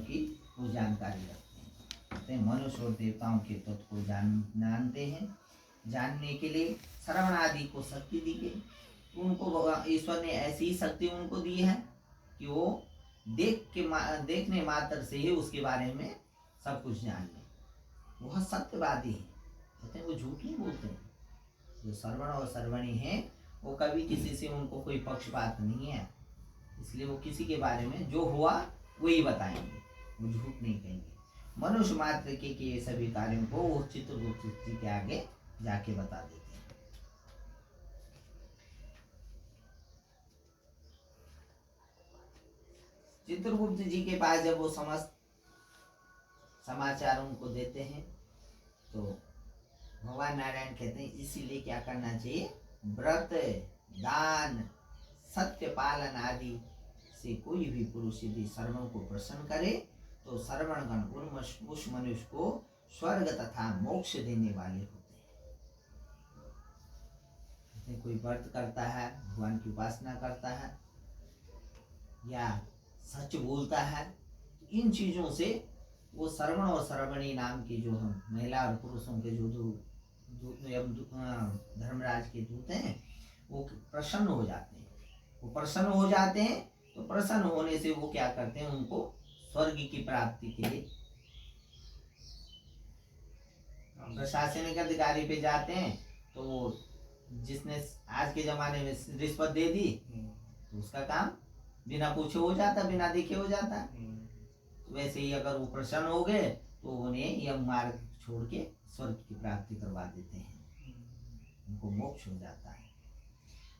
की वो जानकारी रखते हैं। कहते हैं मनुष्य और देवताओं के तत्व को जानते हैं। जानने के लिए श्रवण आदि को शक्ति दी गई। उनको ईश्वर ने ऐसी ही शक्ति उनको दी है कि वो देखने मात्र से ही उसके बारे में सब कुछ जान ले। वह सत्यवादी है, कहते हैं वो झूठ नहीं बोलते हैं। जो श्रवण और श्रवणी है वो कभी किसी से उनको कोई पक्षपात नहीं है, इसलिए वो किसी के बारे में जो हुआ वही बताएंगे, वो झूठ नहीं कहेंगे। मनुष्य मात्र के किए सभी कार्यों को वो चित्रगुप्त जी के आगे जाके बता देते हैं। चित्रगुप्त जी के पास जब वो समस्त समाचार उनको देते हैं तो भगवान नारायण कहते हैं इसीलिए क्या करना चाहिए, व्रत दान सत्य पालन आदि से कोई भी पुरुष यदि श्रवण को प्रसन्न करे तो श्रवणगण उस मनुष्य को स्वर्ग तथा मोक्ष देने वाले होते हैं। कोई व्रत करता है, भगवान की उपासना करता है या सच बोलता है, इन चीजों से वो श्रवण और श्रवणी नाम की जो हम महिला और पुरुषों के जो धर्मराज के दूत हैं वो प्रसन्न हो जाते हैं। वो प्रसन्न हो जाते हैं तो प्रसन्न होने से वो क्या करते हैं, उनको स्वर्ग की प्राप्ति के लिए प्रशासनिक अधिकारी पे जाते हैं। तो वो जिसने आज के जमाने में रिश्वत दे दी तो उसका काम बिना पूछे हो जाता, बिना देखे हो जाता। तो वैसे ही अगर वो प्रसन्न हो गए तो उन्हें यम मार्ग छोड़ के स्वर्ग की प्राप्ति करवा देते हैं, उनको मोक्ष हो जाता है।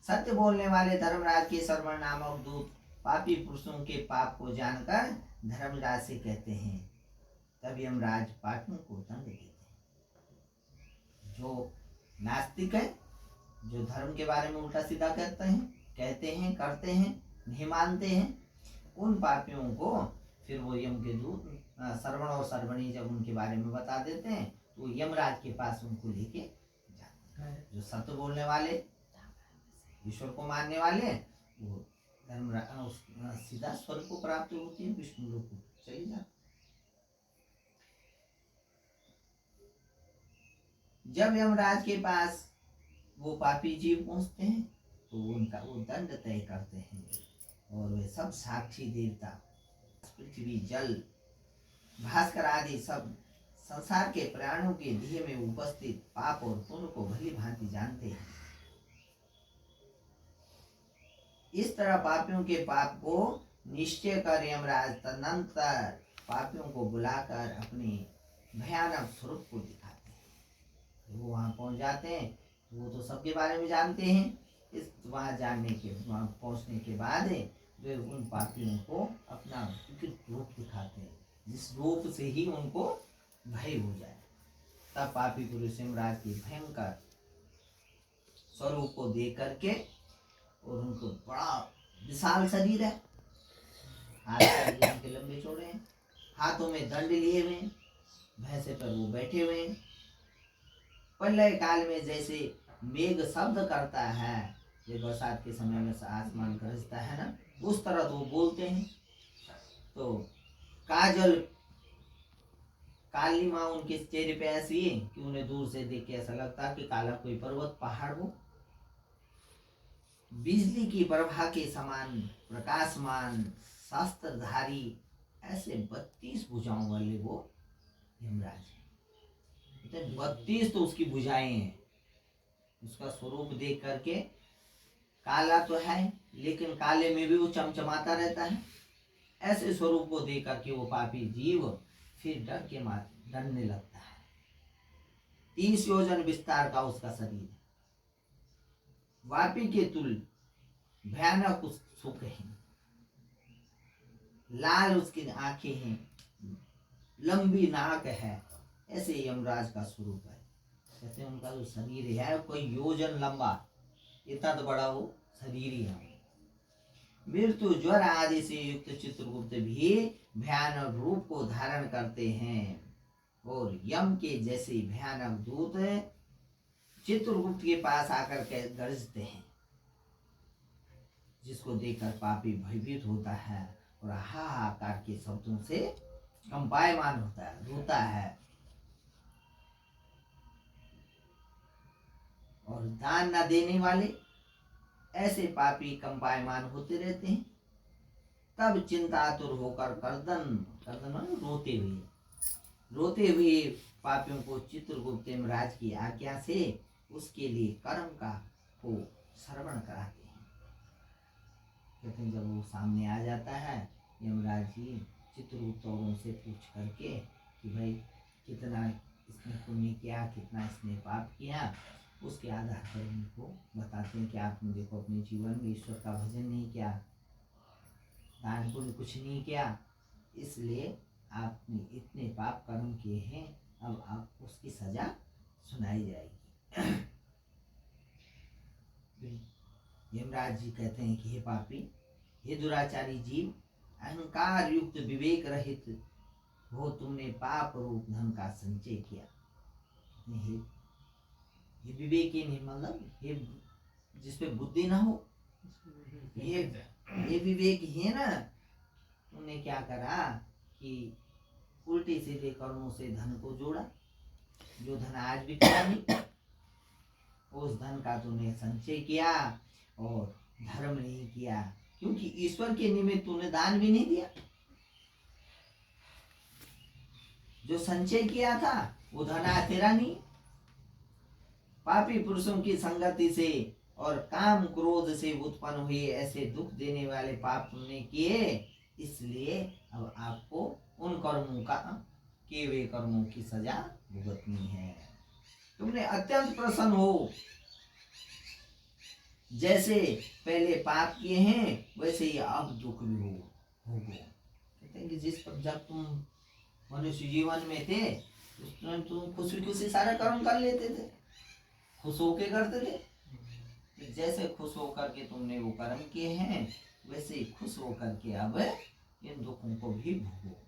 सत्य बोलने वाले धर्मराज के श्रवण नामक दूत पापी पुरुषों के पाप को जानकर धर्मराज से कहते हैं, तब यमराज पापियों को दंड देते हैं। जो नास्तिक है, जो धर्म के बारे में उल्टा सीधा कहते हैं करते हैं, नहीं मानते हैं, उन पापियों को फिर वो यम के दूत श्रवण और श्रवणी जब उनके बारे में बता देते हैं तो यमराज के पास उनको लेके जाते हैं। जो सत्य बोलने वाले, ईश्वर को मानने वाले, वो सीधा स्वर्ग को प्राप्त होती है, विष्णु लोक को चली जाती। जब यमराज के पास वो पापी जीव पहुंचते हैं तो उनका वो दंड तय करते हैं और वे सब साक्षी देवता, पृथ्वी, जल, भास्कर आदि सब संसार के प्राणों के देह में उपस्थित पाप और पुण्य को भली भांति जानते हैं। इस तरह पापियों के पाप को निश्चय कर यमराज तदनंतर पापियों को बुलाकर अपने भयानक स्वरूप को दिखाते हैं। वो वहां पहुंच जाते हैं तो वो तो सबके बारे में जानते हैं। इस वहां पहुंचने के बाद वे उन पापियों को अपना विकृत रूप दिखाते हैं, जिस रूप से ही उनको भय हो जाए। तब पापी पुरुष यमराज के भयंकर स्वरूप को देख करके, और उनको बड़ा विशाल शरीर है, हाथ उनके लंबे चौड़े हैं, हाथों में दंड लिए हुए, भैंसे पर वो बैठे हुए। प्रलय काल में जैसे मेघ शब्द करता है, जब बरसात के समय में आसमान गरजता है ना, उस तरह वो बोलते हैं। तो कालीमा उनके चेहरे पे ऐसी है कि उन्हें दूर से देख के ऐसा लगता कि काला कोई पर्वत पहाड़ हो। बिजली की प्रभा के समान प्रकाशमान शास्त्रधारी, ऐसे 32 भुजाओं वाले वो यमराज है। 32 तो उसकी भुजाएं हैं। उसका स्वरूप देख करके काला तो है, लेकिन काले में भी वो चमचमाता रहता है। ऐसे स्वरूप को देख करके वो पापी जीव फिर डर के मारे डरने लगता है। 30 योजन विस्तार का उसका शरीर है, वापी के तुल्य भयानक सुख है, लाल उसकी आंखें हैं, लंबी नाक है। ऐसे यमराज का स्वरूप है। कहते हैं उनका जो शरीर है कोई योजन लंबा, इतना तो बड़ा वो शरीर ही है। मृत्यु ज्वर आदि से युक्त चित्रगुप्त भी भयानक रूप को धारण करते हैं, और यम के जैसे भयानक दूत चित्रगुप्त के पास आकर के गरजते हैं, जिसको देखकर पापी भयभीत होता है और हाहाकार के शब्दों से कंपायमान होता है, रोता है। और दान न देने वाले ऐसे पापी कंपायमान होते रहते हैं। तब चिंतातुर होकर कर्दन कर्दन माने रोते हुए पापियों को चित्रगुप्त यमराज की आज्ञा से उसके लिए कर्म का को श्रवण कराते हैं। कहते हैं जब वो सामने आ जाता है यमराज जी चित्रगुप्त औरों से पूछ करके कि भाई कितना इसने पुण्य किया, कितना इसने पाप किया, उसके आधार पर उनको बताते हैं कि आपने देखो अपने जीवन में ईश्वर का भजन नहीं किया, दान पुण्य कुछ नहीं किया, इसलिए आपने इतने पाप कर्म किए हैं, अब आपको उसकी सजा सुनाई जाएगी। यमराज जी कहते हैं कि हे पापी, हे दुराचारी जीव, अहंकार युक्त विवेक रहित हो तुमने पाप रूप धन का संचय किया। ये विवेकहीन है, मतलब ये जिसपे बुद्धि ना हो, ये विवेक है ना। तुमने क्या करा कि उल्टे सीधे कर्मों से धन को जोड़ा, जो धन आज भी किया नहीं, उस धन का तूने संचय किया और धर्म नहीं किया, क्योंकि ईश्वर के निमित्त तूने दान भी नहीं दिया। जो संचय किया था वो धन आज तेरा नहीं। पापी पुरुषों की संगति से और काम क्रोध से उत्पन्न हुए ऐसे दुख देने वाले पाप तुमने किए, इसलिए अब आपको उन कर्मों का किए हुए कर्मों की सजा भुगतनी है। तुमने अत्यंत प्रसन्न हो, जैसे पहले पाप किए हैं वैसे ही अब दुख भी हो गए। कहते हैं कि जिस पर जब तुम मनुष्य जीवन में थे उस टाइम तुम खुशी खुशी सारा कर्म कर लेते थे, खुश होके करते थे। जैसे खुश होकर के तुमने वो कर्म किए हैं वैसे ही खुश होकर के अब इन दुखों को भी भोगो।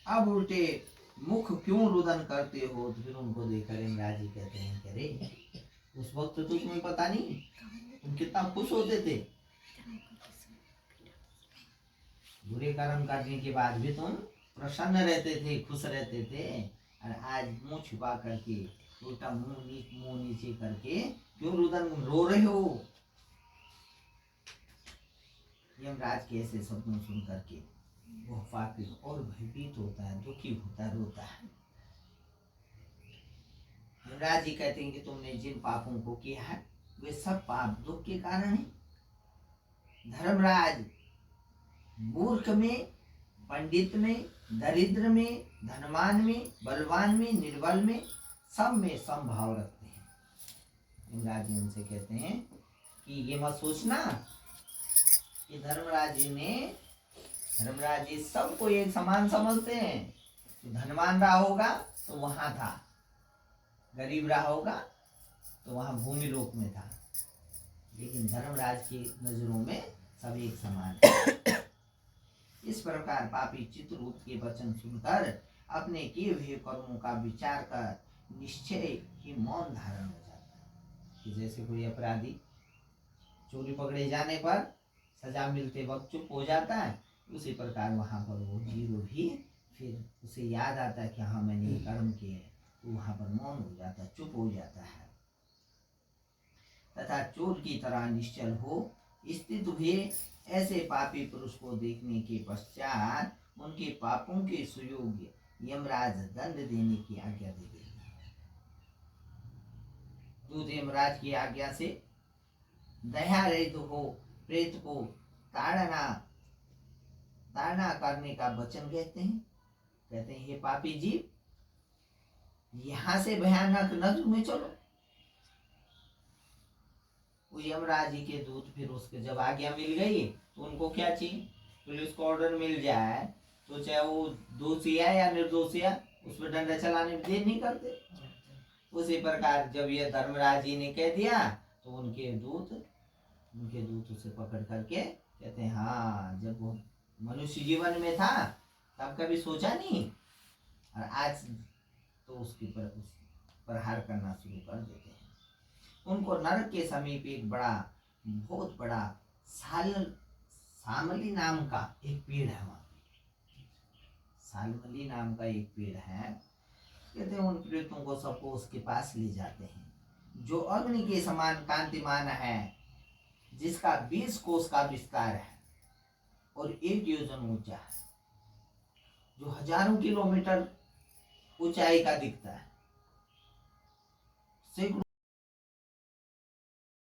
अब उल्टे मुख क्यों रुदन करते हो? तो फिर उनको देखकर यमराज जी कहते हैं कि अरे उस वक्त तो तुम्हें पता नहीं तुम कितना खुश होते थे, बुरे कर्म करने के बाद भी तुम प्रसन्न रहते थे, खुश रहते थे, और आज मुंह छुपा करके उल्टा मुंह नीचे करके क्यों रुदन रो रहे हो? यमराज के ऐसे शब्दों सुन करके वो पापी और भयभीत होता है, दुखी होता है, रोता है। यमराज जी कहते हैं कि तुमने जिन पापों को किया है वे सब पाप दुख के कारण है। धर्मराज मूर्ख में, पंडित में, दरिद्र में, धनवान में, बलवान में, निर्बल में, सब में समभाव रखते हैं। यमराज जी उनसे कहते हैं कि ये मत सोचना कि धर्मराज जी सबको एक समान समझते हैं। तो धनवान रहा होगा तो वहां था, गरीब रहा होगा तो वहां भूमि लोक में था, लेकिन धर्मराज की नजरों में सब एक समान है। इस प्रकार पापी चित्रगुप्त के वचन सुनकर अपने किए हुए कर्मों का विचार कर निश्चय ही मौन धारण हो जाता है। कि जैसे कोई अपराधी चोरी पकड़े जाने पर सजा मिलते वक्त चुप हो जाता है, उसी प्रकार वहां पर वो जीरो भी फिर उसे याद आता है कि हाँ मैंने ये कर्म किए, तो वहां पर मौन हो जाता है, चुप हो जाता है। तथा चोर की तरह निश्चल हो स्थित हुए ऐसे पापी पुरुष को देखने के पश्चात उनके पापों के सुयोग्य यमराज दंड देने की आज्ञा दे दी। दूत यमराज की आज्ञा से दया रहित हो प्रेत को ताड़ना करने का वचन कहते हैं। कहते हैं ये पापी जीव यहाँ से भयानक नरक में चलो। वो यमराज जी के दूत फिर उसके जब आज्ञा मिल गई तो उनको क्या चाहिए, पुलिस को ऑर्डर मिल जाए तो चाहे वो दोषी है या निर्दोषी है उस पर डंडा चलाने में देर नहीं करते। उसी प्रकार जब ये धर्मराज जी ने कह दिया तो उनके दूत उसे पकड़ करके कहते हैं हाँ जब वो मनुष्य जीवन में था तब कभी सोचा नहीं, और आज तो उसके पर प्रहार करना शुरू कर देते हैं। उनको नरक के समीप एक बहुत बड़ा शामली नाम का एक पेड़ है वहाँ पे। शामली नाम का एक पेड़ है। कहते हैं उन प्रेतों को सबको उसके पास ले जाते हैं, जो अग्नि के समान कांतिमान है, जिसका 20 कोस का विस्तार है और 1 योजन ऊंचा है, जो हजारों किलोमीटर ऊंचाई का दिखता है।